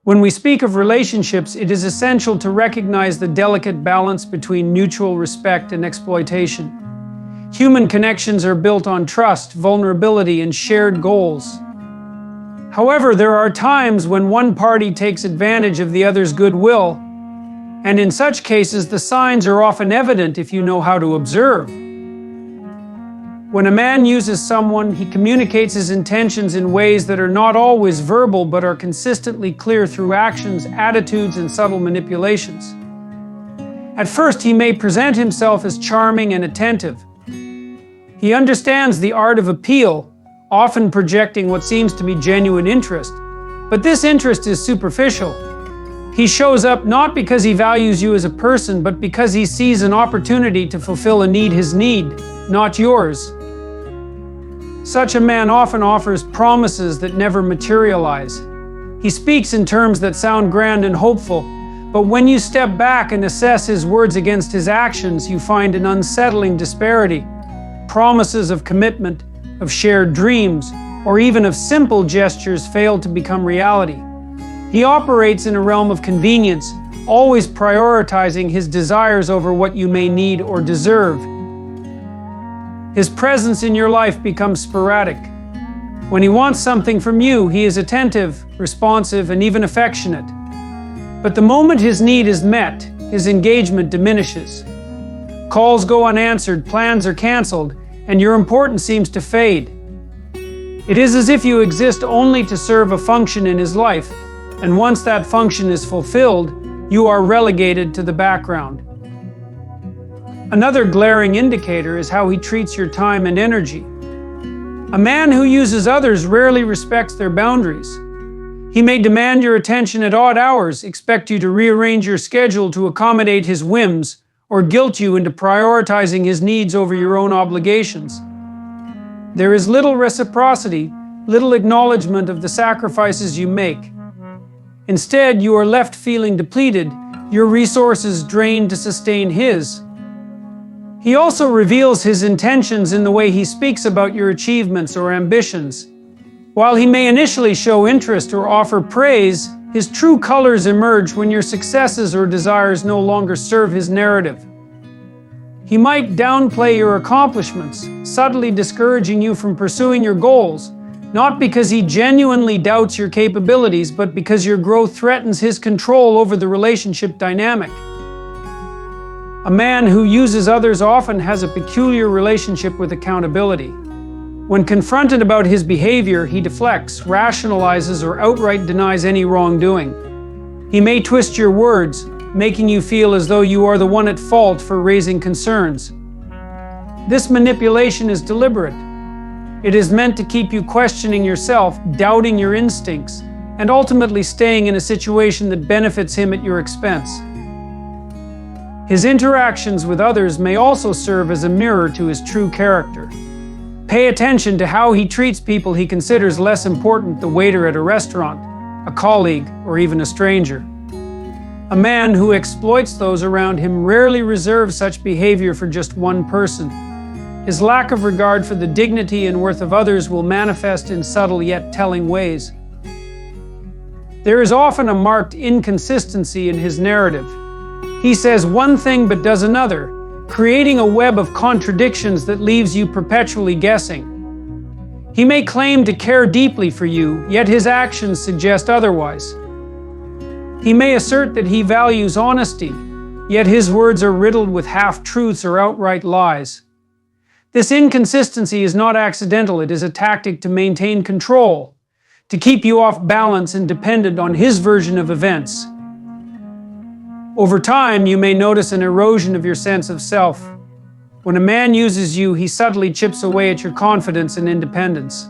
When we speak of relationships, it is essential to recognize the delicate balance between mutual respect and exploitation. Human connections are built on trust, vulnerability, and shared goals. However, there are times when one party takes advantage of the other's goodwill, and in such cases, the signs are often evident if you know how to observe. When a man uses someone, he communicates his intentions in ways that are not always verbal but are consistently clear through actions, attitudes, and subtle manipulations. At first, he may present himself as charming and attentive. He understands the art of appeal, often projecting what seems to be genuine interest. But this interest is superficial. He shows up not because he values you as a person, but because he sees an opportunity to fulfill his need, not yours. Such a man often offers promises that never materialize. He speaks in terms that sound grand and hopeful, but when you step back and assess his words against his actions, you find an unsettling disparity. Promises of commitment, of shared dreams, or even of simple gestures fail to become reality. He operates in a realm of convenience, always prioritizing his desires over what you may need or deserve. His presence in your life becomes sporadic. When he wants something from you, he is attentive, responsive, and even affectionate. But the moment his need is met, his engagement diminishes. Calls go unanswered, plans are canceled, and your importance seems to fade. It is as if you exist only to serve a function in his life, and once that function is fulfilled, you are relegated to the background. Another glaring indicator is how he treats your time and energy. A man who uses others rarely respects their boundaries. He may demand your attention at odd hours, expect you to rearrange your schedule to accommodate his whims, or guilt you into prioritizing his needs over your own obligations. There is little reciprocity, little acknowledgement of the sacrifices you make. Instead, you are left feeling depleted, your resources drained to sustain his. He also reveals his intentions in the way he speaks about your achievements or ambitions. While he may initially show interest or offer praise, his true colors emerge when your successes or desires no longer serve his narrative. He might downplay your accomplishments, subtly discouraging you from pursuing your goals, not because he genuinely doubts your capabilities, but because your growth threatens his control over the relationship dynamic. A man who uses others often has a peculiar relationship with accountability. When confronted about his behavior, he deflects, rationalizes, or outright denies any wrongdoing. He may twist your words, making you feel as though you are the one at fault for raising concerns. This manipulation is deliberate. It is meant to keep you questioning yourself, doubting your instincts, and ultimately staying in a situation that benefits him at your expense. His interactions with others may also serve as a mirror to his true character. Pay attention to how he treats people he considers less important, the waiter at a restaurant, a colleague, or even a stranger. A man who exploits those around him rarely reserves such behavior for just one person. His lack of regard for the dignity and worth of others will manifest in subtle yet telling ways. There is often a marked inconsistency in his narrative. He says one thing but does another, creating a web of contradictions that leaves you perpetually guessing. He may claim to care deeply for you, yet his actions suggest otherwise. He may assert that he values honesty, yet his words are riddled with half-truths or outright lies. This inconsistency is not accidental, it is a tactic to maintain control, to keep you off balance and dependent on his version of events. Over time, you may notice an erosion of your sense of self. When a man uses you, he subtly chips away at your confidence and independence.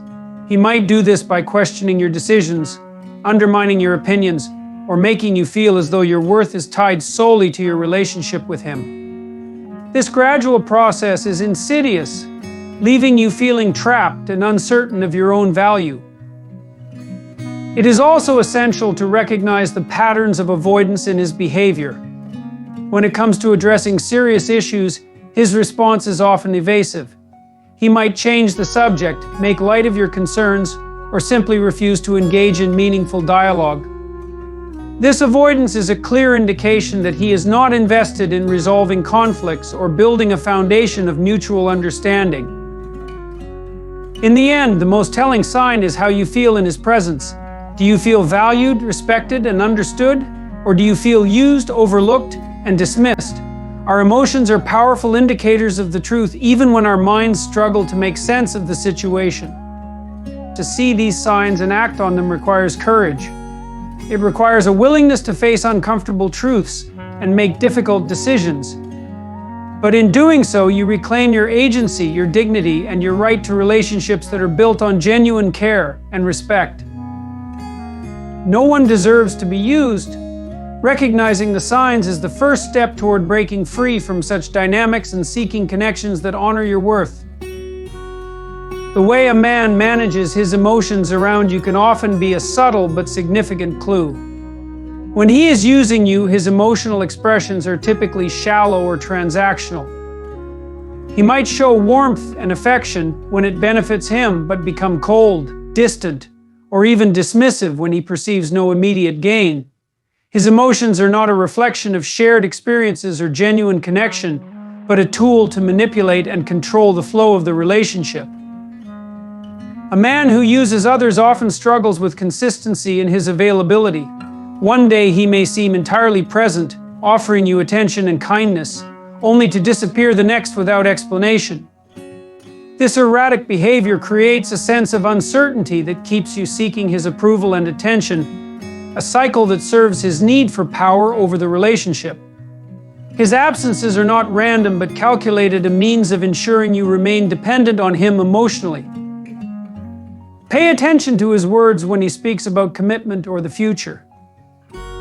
He might do this by questioning your decisions, undermining your opinions, or making you feel as though your worth is tied solely to your relationship with him. This gradual process is insidious, leaving you feeling trapped and uncertain of your own value. It is also essential to recognize the patterns of avoidance in his behavior. When it comes to addressing serious issues, his response is often evasive. He might change the subject, make light of your concerns, or simply refuse to engage in meaningful dialogue. This avoidance is a clear indication that he is not invested in resolving conflicts or building a foundation of mutual understanding. In the end, the most telling sign is how you feel in his presence. Do you feel valued, respected, and understood? Or do you feel used, overlooked, and dismissed? Our emotions are powerful indicators of the truth, even when our minds struggle to make sense of the situation. To see these signs and act on them requires courage. It requires a willingness to face uncomfortable truths and make difficult decisions. But in doing so, you reclaim your agency, your dignity, and your right to relationships that are built on genuine care and respect. No one deserves to be used. Recognizing the signs is the first step toward breaking free from such dynamics and seeking connections that honor your worth. The way a man manages his emotions around you can often be a subtle but significant clue. When he is using you, his emotional expressions are typically shallow or transactional. He might show warmth and affection when it benefits him, but become cold, distant, or even dismissive when he perceives no immediate gain. His emotions are not a reflection of shared experiences or genuine connection, but a tool to manipulate and control the flow of the relationship. A man who uses others often struggles with consistency in his availability. One day he may seem entirely present, offering you attention and kindness, only to disappear the next without explanation. This erratic behavior creates a sense of uncertainty that keeps you seeking his approval and attention, a cycle that serves his need for power over the relationship. His absences are not random but calculated, a means of ensuring you remain dependent on him emotionally. Pay attention to his words when he speaks about commitment or the future.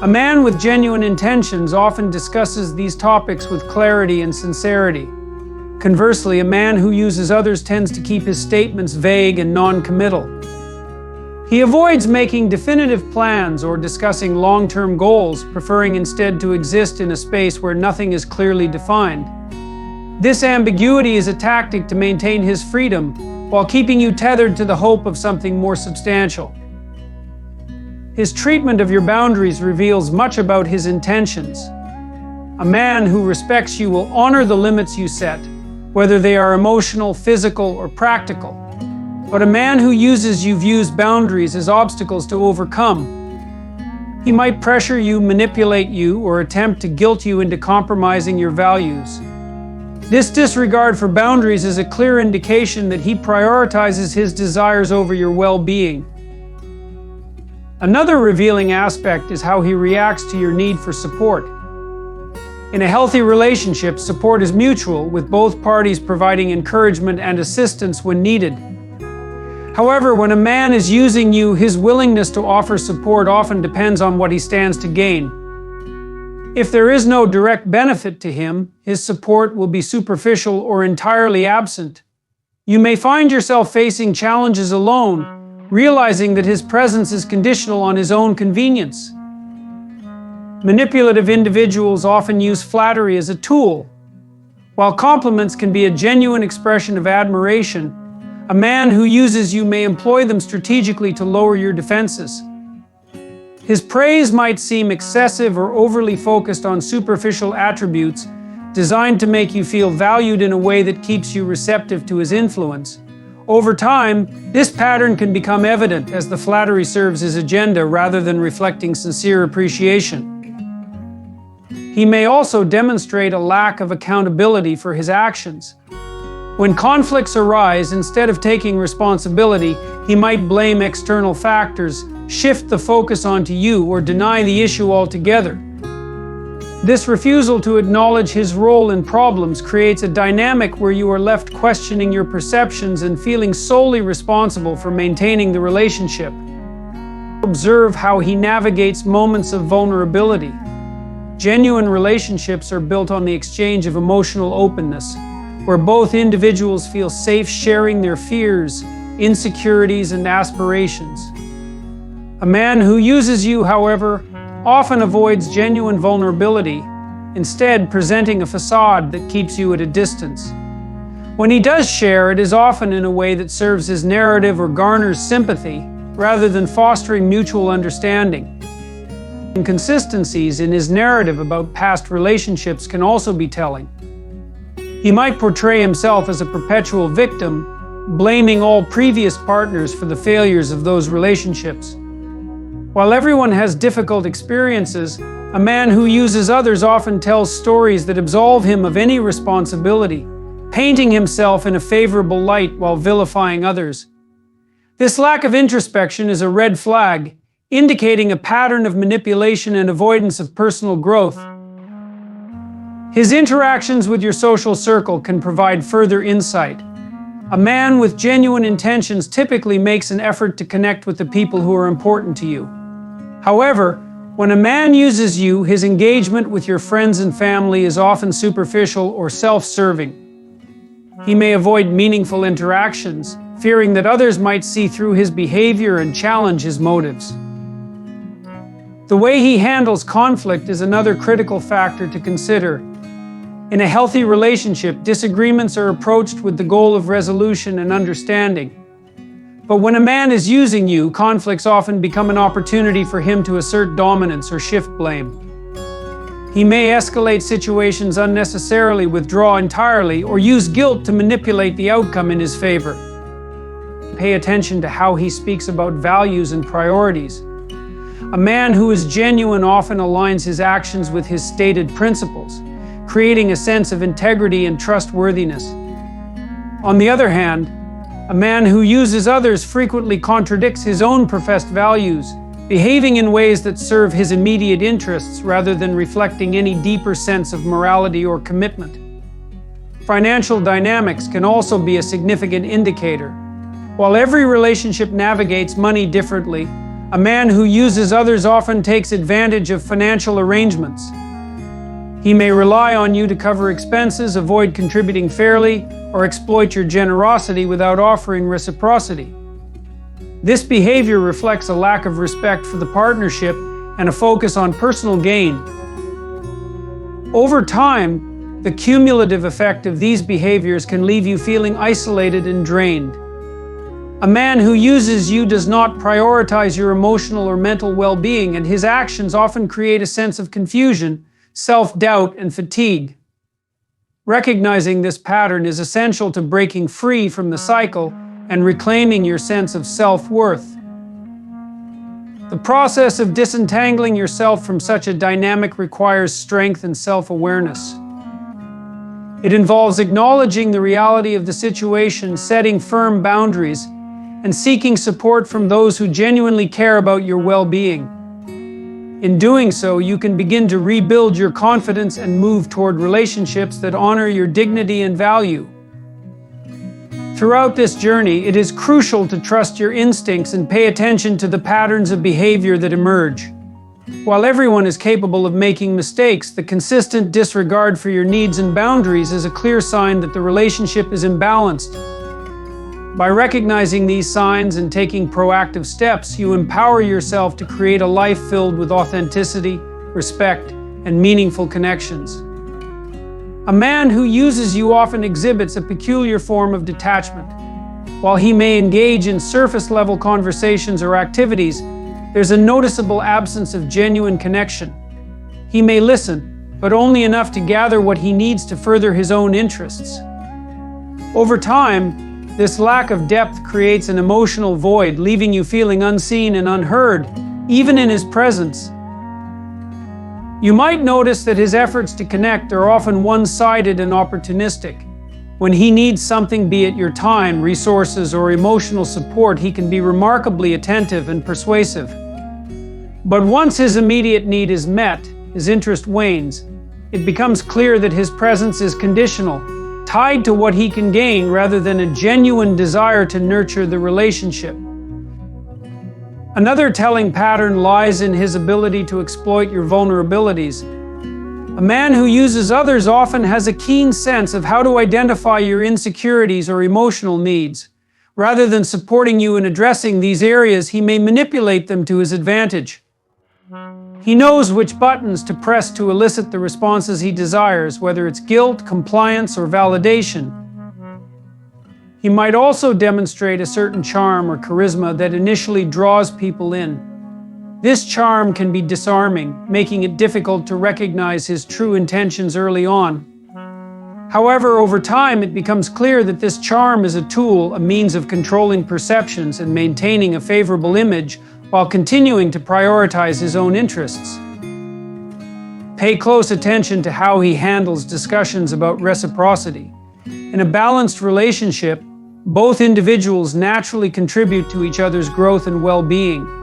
A man with genuine intentions often discusses these topics with clarity and sincerity. Conversely, a man who uses others tends to keep his statements vague and non-committal. He avoids making definitive plans or discussing long-term goals, preferring instead to exist in a space where nothing is clearly defined. This ambiguity is a tactic to maintain his freedom while keeping you tethered to the hope of something more substantial. His treatment of your boundaries reveals much about his intentions. A man who respects you will honor the limits you set, whether they are emotional, physical, or practical. But a man who uses you views boundaries as obstacles to overcome. He might pressure you, manipulate you, or attempt to guilt you into compromising your values. This disregard for boundaries is a clear indication that he prioritizes his desires over your well-being. Another revealing aspect is how he reacts to your need for support. In a healthy relationship, support is mutual, with both parties providing encouragement and assistance when needed. However, when a man is using you, his willingness to offer support often depends on what he stands to gain. If there is no direct benefit to him, his support will be superficial or entirely absent. You may find yourself facing challenges alone, realizing that his presence is conditional on his own convenience. Manipulative individuals often use flattery as a tool. While compliments can be a genuine expression of admiration, a man who uses you may employ them strategically to lower your defenses. His praise might seem excessive or overly focused on superficial attributes, designed to make you feel valued in a way that keeps you receptive to his influence. Over time, this pattern can become evident as the flattery serves his agenda rather than reflecting sincere appreciation. He may also demonstrate a lack of accountability for his actions. When conflicts arise, instead of taking responsibility, he might blame external factors, shift the focus onto you, or deny the issue altogether. This refusal to acknowledge his role in problems creates a dynamic where you are left questioning your perceptions and feeling solely responsible for maintaining the relationship. Observe how he navigates moments of vulnerability. Genuine relationships are built on the exchange of emotional openness, where both individuals feel safe sharing their fears, insecurities, and aspirations. A man who uses you, however, often avoids genuine vulnerability, instead presenting a facade that keeps you at a distance. When he does share, it is often in a way that serves his narrative or garners sympathy, rather than fostering mutual understanding. Inconsistencies in his narrative about past relationships can also be telling. He might portray himself as a perpetual victim, blaming all previous partners for the failures of those relationships. While everyone has difficult experiences, a man who uses others often tells stories that absolve him of any responsibility, painting himself in a favorable light while vilifying others. This lack of introspection is a red flag, indicating a pattern of manipulation and avoidance of personal growth. His interactions with your social circle can provide further insight. A man with genuine intentions typically makes an effort to connect with the people who are important to you. However, when a man uses you, his engagement with your friends and family is often superficial or self-serving. He may avoid meaningful interactions, fearing that others might see through his behavior and challenge his motives. The way he handles conflict is another critical factor to consider. In a healthy relationship, disagreements are approached with the goal of resolution and understanding. But when a man is using you, conflicts often become an opportunity for him to assert dominance or shift blame. He may escalate situations unnecessarily, withdraw entirely, or use guilt to manipulate the outcome in his favor. Pay attention to how he speaks about values and priorities. A man who is genuine often aligns his actions with his stated principles, creating a sense of integrity and trustworthiness. On the other hand, a man who uses others frequently contradicts his own professed values, behaving in ways that serve his immediate interests rather than reflecting any deeper sense of morality or commitment. Financial dynamics can also be a significant indicator. While every relationship navigates money differently, a man who uses others often takes advantage of financial arrangements. He may rely on you to cover expenses, avoid contributing fairly, or exploit your generosity without offering reciprocity. This behavior reflects a lack of respect for the partnership and a focus on personal gain. Over time, the cumulative effect of these behaviors can leave you feeling isolated and drained. A man who uses you does not prioritize your emotional or mental well-being, and his actions often create a sense of confusion, self-doubt, and fatigue. Recognizing this pattern is essential to breaking free from the cycle and reclaiming your sense of self-worth. The process of disentangling yourself from such a dynamic requires strength and self-awareness. It involves acknowledging the reality of the situation, setting firm boundaries, and seeking support from those who genuinely care about your well-being. In doing so, you can begin to rebuild your confidence and move toward relationships that honor your dignity and value. Throughout this journey, it is crucial to trust your instincts and pay attention to the patterns of behavior that emerge. While everyone is capable of making mistakes, the consistent disregard for your needs and boundaries is a clear sign that the relationship is imbalanced. By recognizing these signs and taking proactive steps, you empower yourself to create a life filled with authenticity, respect, and meaningful connections. A man who uses you often exhibits a peculiar form of detachment. While he may engage in surface-level conversations or activities, there's a noticeable absence of genuine connection. He may listen, but only enough to gather what he needs to further his own interests. Over time, this lack of depth creates an emotional void, leaving you feeling unseen and unheard, even in his presence. You might notice that his efforts to connect are often one-sided and opportunistic. When he needs something, be it your time, resources, or emotional support, he can be remarkably attentive and persuasive. But once his immediate need is met, his interest wanes. It becomes clear that his presence is conditional, tied to what he can gain rather than a genuine desire to nurture the relationship. Another telling pattern lies in his ability to exploit your vulnerabilities. A man who uses others often has a keen sense of how to identify your insecurities or emotional needs. Rather than supporting you in addressing these areas, he may manipulate them to his advantage. He knows which buttons to press to elicit the responses he desires, whether it's guilt, compliance, or validation. He might also demonstrate a certain charm or charisma that initially draws people in. This charm can be disarming, making it difficult to recognize his true intentions early on. However, over time, it becomes clear that this charm is a tool, a means of controlling perceptions and maintaining a favorable image while continuing to prioritize his own interests. Pay close attention to how he handles discussions about reciprocity. In a balanced relationship, both individuals naturally contribute to each other's growth and well-being.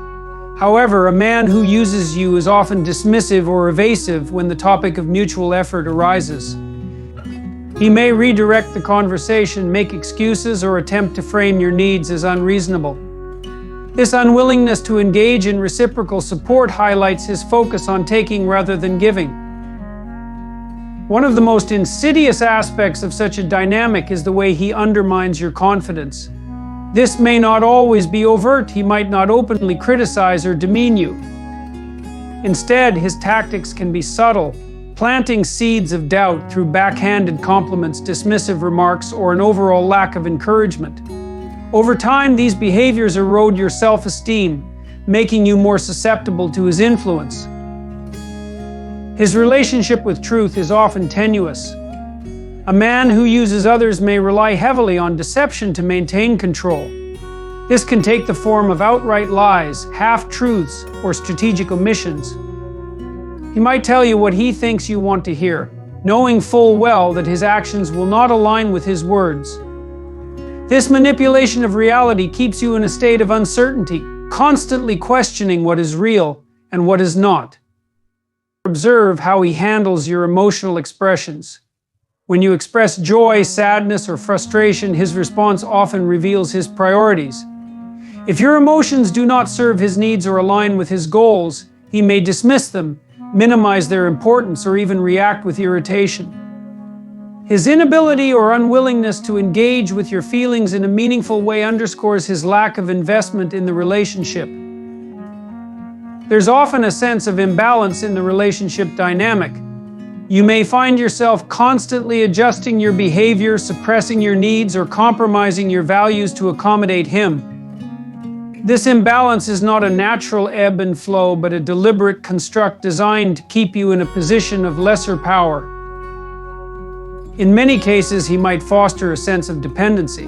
However, a man who uses you is often dismissive or evasive when the topic of mutual effort arises. He may redirect the conversation, make excuses, or attempt to frame your needs as unreasonable. This unwillingness to engage in reciprocal support highlights his focus on taking rather than giving. One of the most insidious aspects of such a dynamic is the way he undermines your confidence. This may not always be overt. He might not openly criticize or demean you. Instead, his tactics can be subtle, planting seeds of doubt through backhanded compliments, dismissive remarks, or an overall lack of encouragement. Over time, these behaviors erode your self-esteem, making you more susceptible to his influence. His relationship with truth is often tenuous. A man who uses others may rely heavily on deception to maintain control. This can take the form of outright lies, half-truths, or strategic omissions. He might tell you what he thinks you want to hear, knowing full well that his actions will not align with his words. This manipulation of reality keeps you in a state of uncertainty, constantly questioning what is real and what is not. Observe how he handles your emotional expressions. When you express joy, sadness, or frustration, his response often reveals his priorities. If your emotions do not serve his needs or align with his goals, he may dismiss them, minimize their importance, or even react with irritation. His inability or unwillingness to engage with your feelings in a meaningful way underscores his lack of investment in the relationship. There's often a sense of imbalance in the relationship dynamic. You may find yourself constantly adjusting your behavior, suppressing your needs, or compromising your values to accommodate him. This imbalance is not a natural ebb and flow, but a deliberate construct designed to keep you in a position of lesser power. In many cases, he might foster a sense of dependency.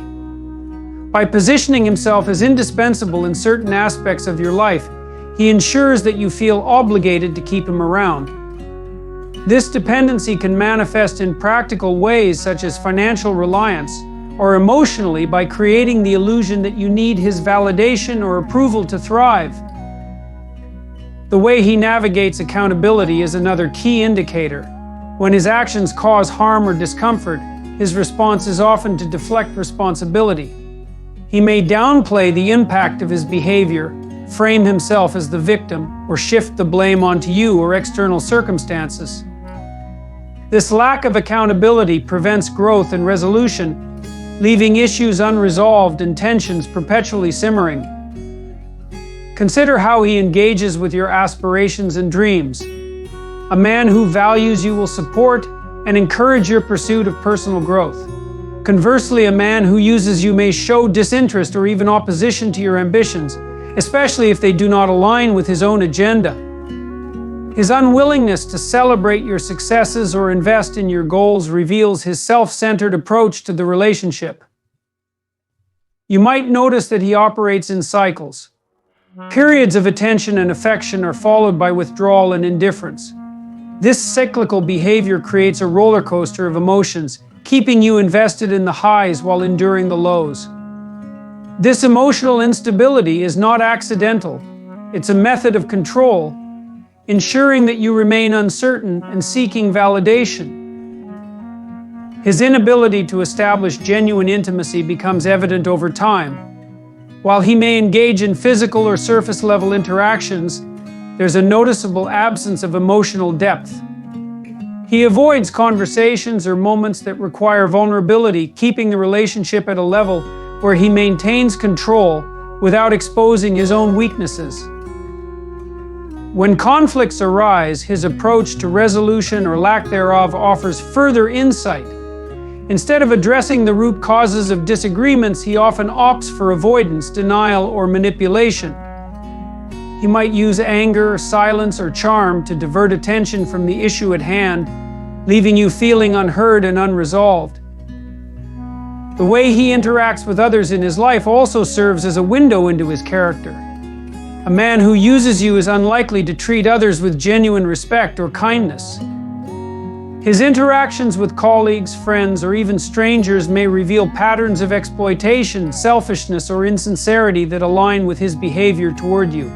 By positioning himself as indispensable in certain aspects of your life, he ensures that you feel obligated to keep him around. This dependency can manifest in practical ways such as financial reliance, or emotionally by creating the illusion that you need his validation or approval to thrive. The way he navigates accountability is another key indicator. When his actions cause harm or discomfort, his response is often to deflect responsibility. He may downplay the impact of his behavior, frame himself as the victim, or shift the blame onto you or external circumstances. This lack of accountability prevents growth and resolution, leaving issues unresolved and tensions perpetually simmering. Consider how he engages with your aspirations and dreams. A man who values you will support and encourage your pursuit of personal growth. Conversely, a man who uses you may show disinterest or even opposition to your ambitions, especially if they do not align with his own agenda. His unwillingness to celebrate your successes or invest in your goals reveals his self-centered approach to the relationship. You might notice that he operates in cycles. Periods of attention and affection are followed by withdrawal and indifference. This cyclical behavior creates a roller coaster of emotions, keeping you invested in the highs while enduring the lows. This emotional instability is not accidental. It's a method of control, ensuring that you remain uncertain and seeking validation. His inability to establish genuine intimacy becomes evident over time. While he may engage in physical or surface-level interactions, there's a noticeable absence of emotional depth. He avoids conversations or moments that require vulnerability, keeping the relationship at a level where he maintains control without exposing his own weaknesses. When conflicts arise, his approach to resolution or lack thereof offers further insight. Instead of addressing the root causes of disagreements, he often opts for avoidance, denial, or manipulation. He might use anger, silence, or charm to divert attention from the issue at hand, leaving you feeling unheard and unresolved. The way he interacts with others in his life also serves as a window into his character. A man who uses you is unlikely to treat others with genuine respect or kindness. His interactions with colleagues, friends, or even strangers may reveal patterns of exploitation, selfishness, or insincerity that align with his behavior toward you.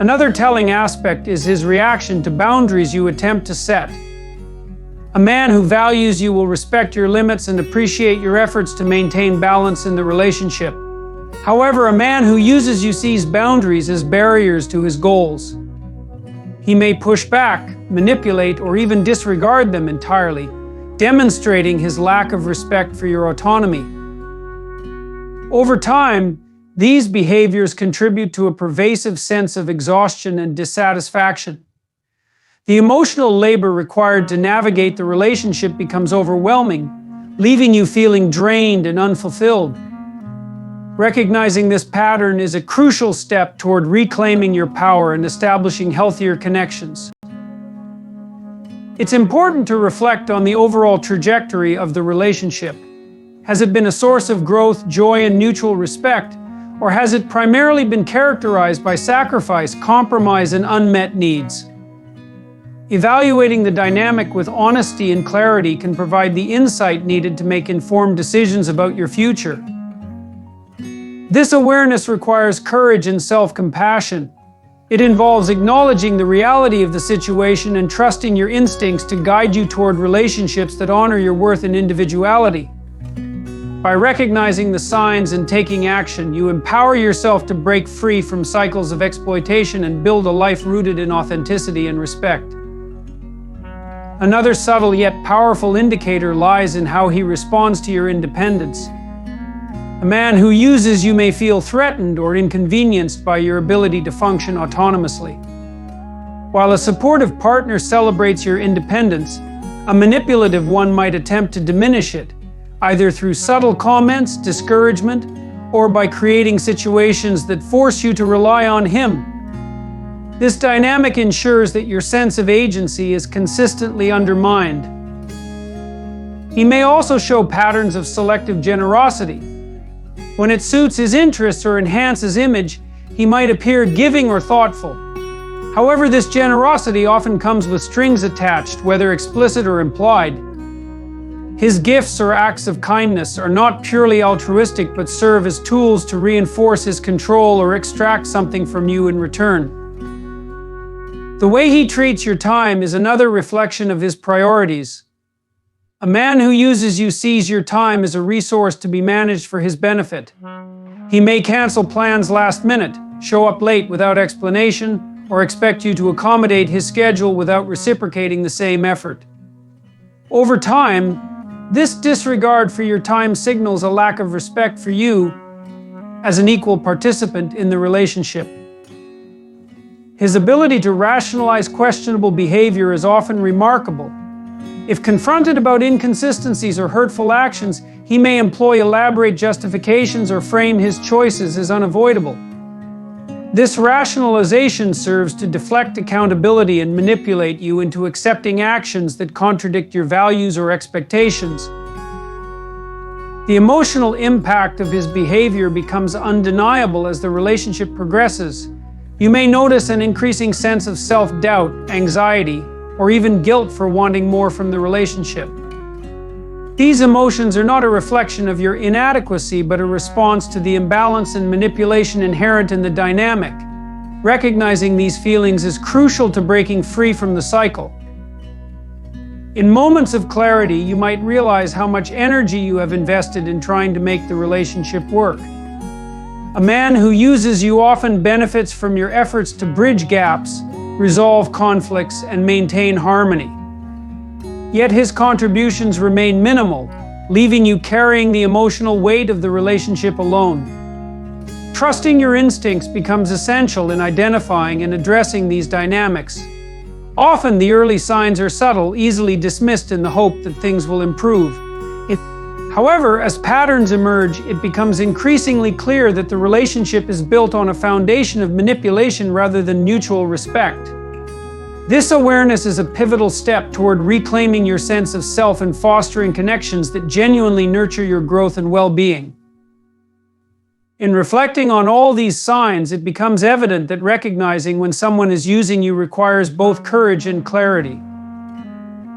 Another telling aspect is his reaction to boundaries you attempt to set. A man who values you will respect your limits and appreciate your efforts to maintain balance in the relationship. However, a man who uses you sees boundaries as barriers to his goals. He may push back, manipulate, or even disregard them entirely, demonstrating his lack of respect for your autonomy. Over time, these behaviors contribute to a pervasive sense of exhaustion and dissatisfaction. The emotional labor required to navigate the relationship becomes overwhelming, leaving you feeling drained and unfulfilled. Recognizing this pattern is a crucial step toward reclaiming your power and establishing healthier connections. It's important to reflect on the overall trajectory of the relationship. Has it been a source of growth, joy, and mutual respect? Or has it primarily been characterized by sacrifice, compromise, and unmet needs? Evaluating the dynamic with honesty and clarity can provide the insight needed to make informed decisions about your future. This awareness requires courage and self-compassion. It involves acknowledging the reality of the situation and trusting your instincts to guide you toward relationships that honor your worth and individuality. By recognizing the signs and taking action, you empower yourself to break free from cycles of exploitation and build a life rooted in authenticity and respect. Another subtle yet powerful indicator lies in how he responds to your independence. A man who uses you may feel threatened or inconvenienced by your ability to function autonomously. While a supportive partner celebrates your independence, a manipulative one might attempt to diminish it, either through subtle comments, discouragement, or by creating situations that force you to rely on him. This dynamic ensures that your sense of agency is consistently undermined. He may also show patterns of selective generosity. When it suits his interests or enhances image, he might appear giving or thoughtful. However, this generosity often comes with strings attached, whether explicit or implied. His gifts or acts of kindness are not purely altruistic but serve as tools to reinforce his control or extract something from you in return. The way he treats your time is another reflection of his priorities. A man who uses you sees your time as a resource to be managed for his benefit. He may cancel plans last minute, show up late without explanation, or expect you to accommodate his schedule without reciprocating the same effort. Over time, this disregard for your time signals a lack of respect for you as an equal participant in the relationship. His ability to rationalize questionable behavior is often remarkable. If confronted about inconsistencies or hurtful actions, he may employ elaborate justifications or frame his choices as unavoidable. This rationalization serves to deflect accountability and manipulate you into accepting actions that contradict your values or expectations. The emotional impact of his behavior becomes undeniable as the relationship progresses. You may notice an increasing sense of self-doubt, anxiety, or even guilt for wanting more from the relationship. These emotions are not a reflection of your inadequacy, but a response to the imbalance and manipulation inherent in the dynamic. Recognizing these feelings is crucial to breaking free from the cycle. In moments of clarity, you might realize how much energy you have invested in trying to make the relationship work. A man who uses you often benefits from your efforts to bridge gaps, resolve conflicts, and maintain harmony. Yet his contributions remain minimal, leaving you carrying the emotional weight of the relationship alone. Trusting your instincts becomes essential in identifying and addressing these dynamics. Often the early signs are subtle, easily dismissed in the hope that things will improve. However, as patterns emerge, it becomes increasingly clear that the relationship is built on a foundation of manipulation rather than mutual respect. This awareness is a pivotal step toward reclaiming your sense of self and fostering connections that genuinely nurture your growth and well-being. In reflecting on all these signs, it becomes evident that recognizing when someone is using you requires both courage and clarity.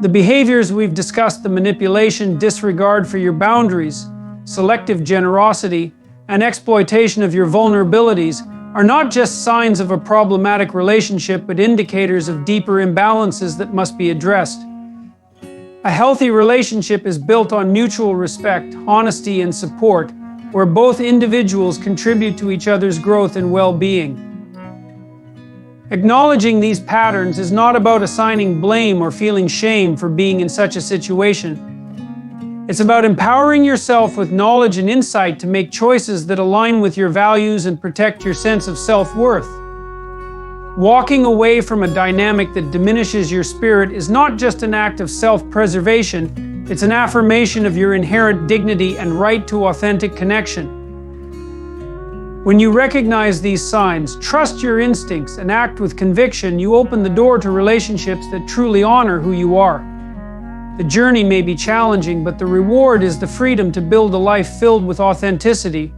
The behaviors we've discussed, the manipulation, disregard for your boundaries, selective generosity, and exploitation of your vulnerabilities, are not just signs of a problematic relationship, but indicators of deeper imbalances that must be addressed. A healthy relationship is built on mutual respect, honesty, and support, where both individuals contribute to each other's growth and well-being. Acknowledging these patterns is not about assigning blame or feeling shame for being in such a situation. It's about empowering yourself with knowledge and insight to make choices that align with your values and protect your sense of self-worth. Walking away from a dynamic that diminishes your spirit is not just an act of self-preservation, it's an affirmation of your inherent dignity and right to authentic connection. When you recognize these signs, trust your instincts, and act with conviction, you open the door to relationships that truly honor who you are. The journey may be challenging, but the reward is the freedom to build a life filled with authenticity,